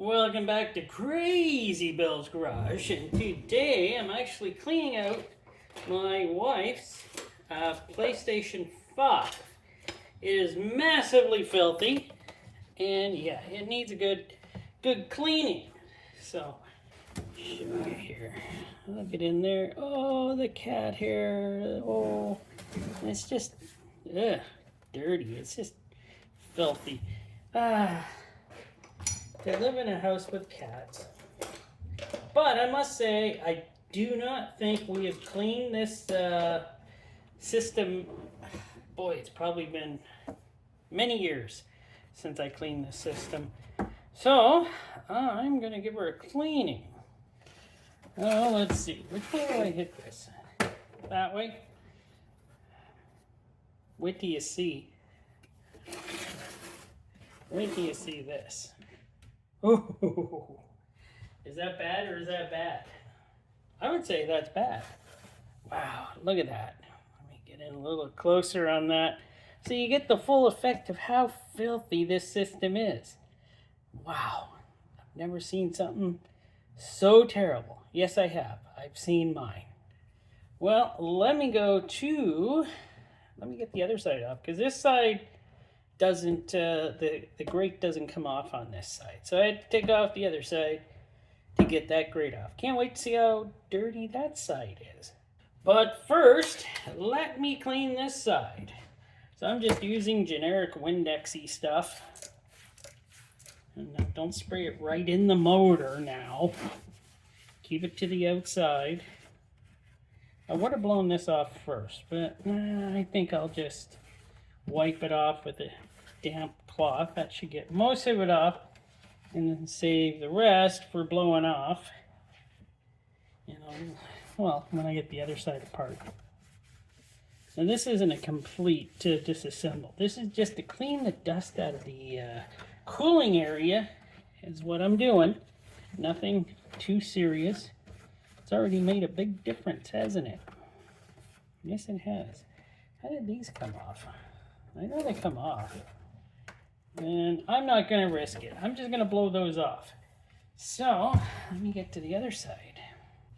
Welcome back to Crazy Bill's Garage, and today I'm actually cleaning out my wife's PlayStation 5. It is massively filthy, and yeah, it needs a good cleaning. So, show you here. I'll get in there. Oh, the cat hair. Oh, it's just dirty. It's just filthy. They live in a house with cats. But I must say, I do not think we have cleaned this system. Boy, it's probably been many years since I cleaned this system. So, I'm going to give her a cleaning. Oh, let's see. Which way do I hit this? That way? Wait till you see. Wait till you see this. Oh, is that bad or is that bad? I would say that's bad. Wow, look at that. Let me get in a little closer on that so you get the full effect of how filthy this system is. Wow, I've never seen something so terrible. Yes, I have. I've seen mine. Well, let me get the other side off, because this side doesn't, the grate doesn't come off on this side. So I had to take off the other side to get that grate off. Can't wait to see how dirty that side is. But first, let me clean this side. So I'm just using generic Windexy stuff. And now don't spray it right in the motor now. Keep it to the outside. I would have blown this off first, but I think I'll just wipe it off with a damp cloth. That should get most of it off, and then save the rest for blowing off. Well, when I get the other side apart. Now this isn't a complete disassemble. This is just to clean the dust out of the cooling area is what I'm doing. Nothing too serious. It's already made a big difference, hasn't it? Yes, it has. How did these come off? I know they come off. And I'm not going to risk it. I'm just going to blow those off. So, let me get to the other side.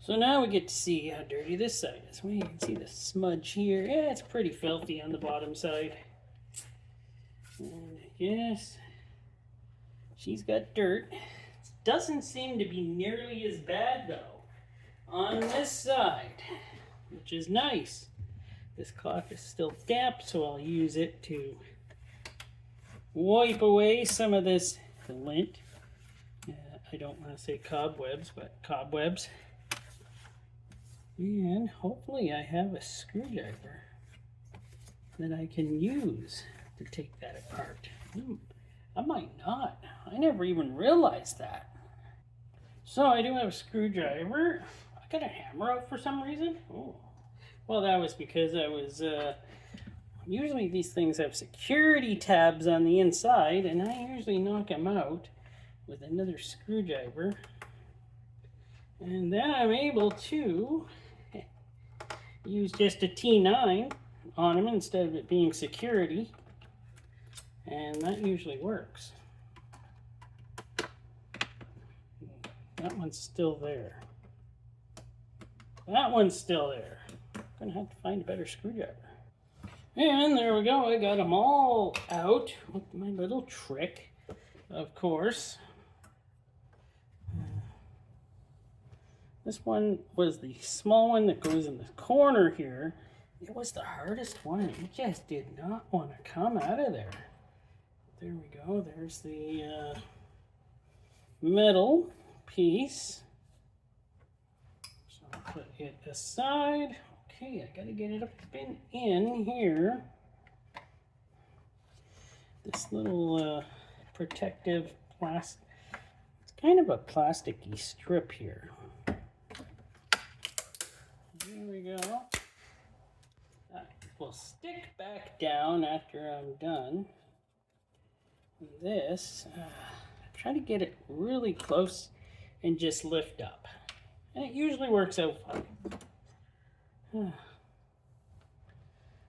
So now we get to see how dirty this side is. Well, you can see the smudge here. Yeah, it's pretty filthy on the bottom side. And yes, she's got dirt. It doesn't seem to be nearly as bad, though, on this side, which is nice. This cloth is still damp, so I'll use it to wipe away some of this lint. I don't want to say cobwebs, but cobwebs. And hopefully I have a screwdriver that I can use to take that apart. I might not. I never even realized that. So I do have a screwdriver. I got a hammer out for some reason. Oh. Well, that was because I was, usually these things have security tabs on the inside, and I usually knock them out with another screwdriver. And then I'm able to use just a T9 on them instead of it being security. And that usually works. That one's still there. That one's still there. I'm gonna have to find a better screwdriver. And there we go. I got them all out with my little trick, of course. This one was the small one that goes in the corner here. It was the hardest one. It just did not want to come out of there. There we go. There's the metal piece. So I'll put it aside. Okay, I gotta get it up in here. This little protective plastic. It's kind of a plasticky strip here. There we go. That will stick back down after I'm done. This, try to get it really close and just lift up. And it usually works out fine.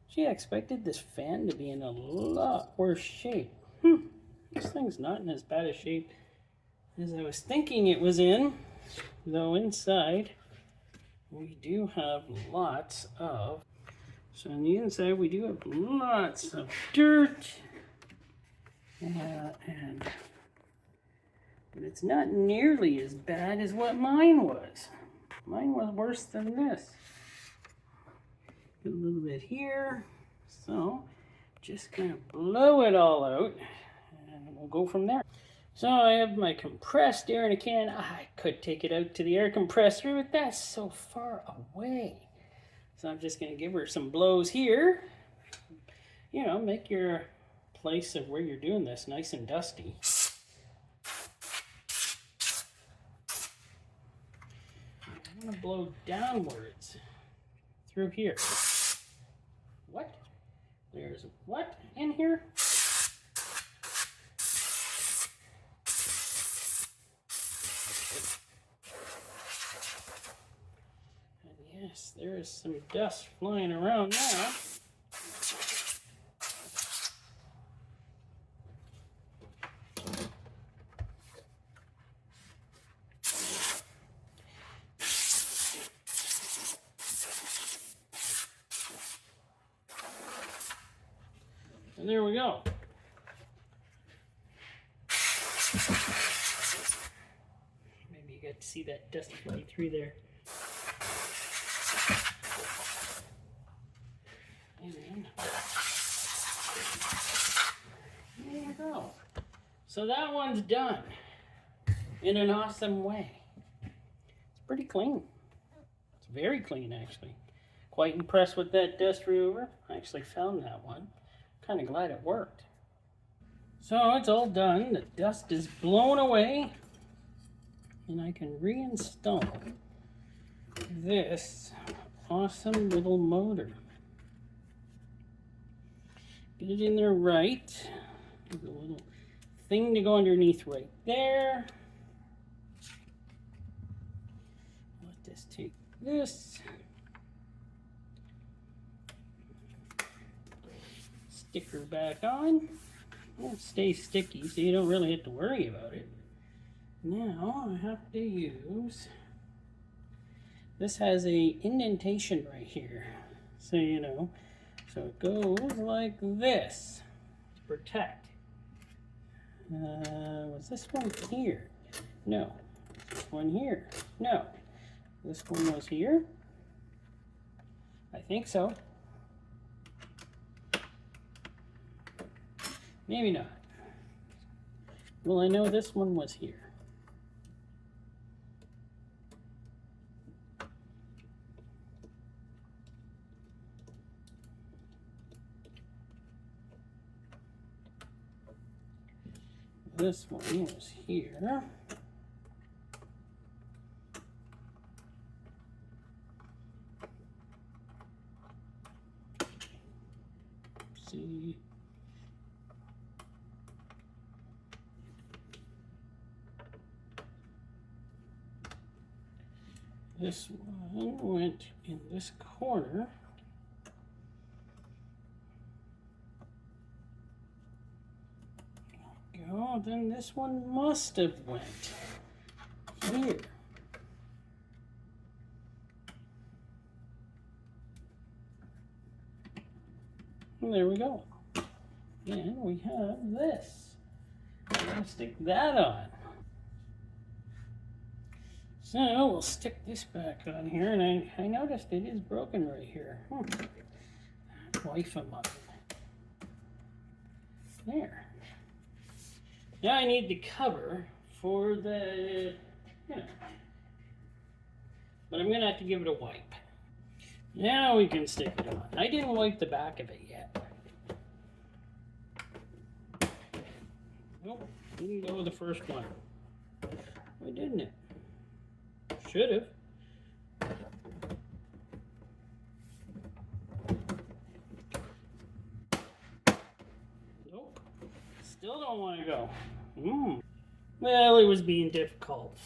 Gee, I expected this fan to be in a lot worse shape. This thing's not in as bad a shape as I was thinking it was in, though inside we do have lots of, so on the inside we do have lots of dirt, but it's not nearly as bad as what mine was. Mine was worse than this. Get a little bit here, so just gonna blow it all out and we'll go from there. So I have my compressed air in a can. I could take it out to the air compressor, but that's so far away. So I'm just gonna give her some blows here. You know, make your place of where you're doing this nice and dusty. I'm gonna blow downwards through here. What? There's what in here? And yes, there is some dust flying around now. And there we go. Maybe you got to see that dust fly through there. And then, there you go. So that one's done in an awesome way. It's pretty clean. It's very clean, actually. Quite impressed with that dust remover. I actually found that one. Kind of glad it worked. So it's all done. The dust is blown away, and I can reinstall this awesome little motor. Get it in there right. There's a little thing to go underneath right there. Let this take this. Sticker back on. It stays sticky, so you don't really have to worry about it. Now I have to use, this has a indentation right here, so you know, so it goes like this to protect. Was this one here? No. This one here? No. This one was here? I think so. Maybe not. Well, I know this one was here. This one was here. See. This one went in this corner. Go, then this one must have went here. And there we go. And we have this. I'm going to stick that on. So we'll stick this back on here, and I noticed it is broken right here. Wife of mine. There. Now I need the cover for the, you know, but I'm gonna have to give it a wipe. Now we can stick it on. I didn't wipe the back of it yet. Nope, didn't go with the first one. Why didn't it? Should have. Nope. Still don't want to go. Well, it was being difficult.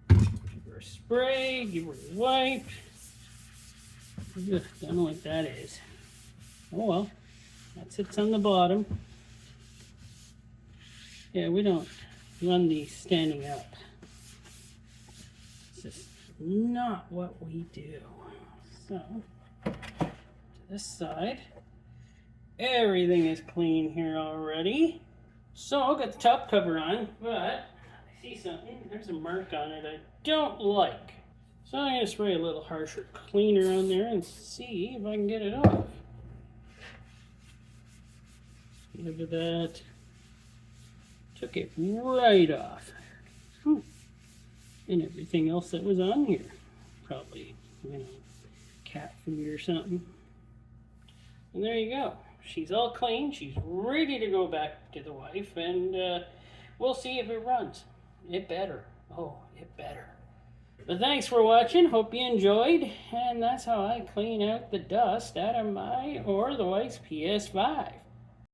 Give her a spray, give her a wipe. Ugh, don't know what that is. Oh well. That sits on the bottom. Yeah, we don't run these standing up. It's just not what we do. So, to this side, everything is clean here already. So, I'll get the top cover on, but I see something. There's a mark on it I don't like. So, I'm going to spray a little harsher cleaner on there and see if I can get it off. Look at that. Took it right off. And everything else that was on here. Probably, cat food or something. And there you go. She's all clean. She's ready to go back to the wife. And we'll see if it runs. It better. Oh, it better. But thanks for watching. Hope you enjoyed. And that's how I clean out the dust out of my or the wife's PS5.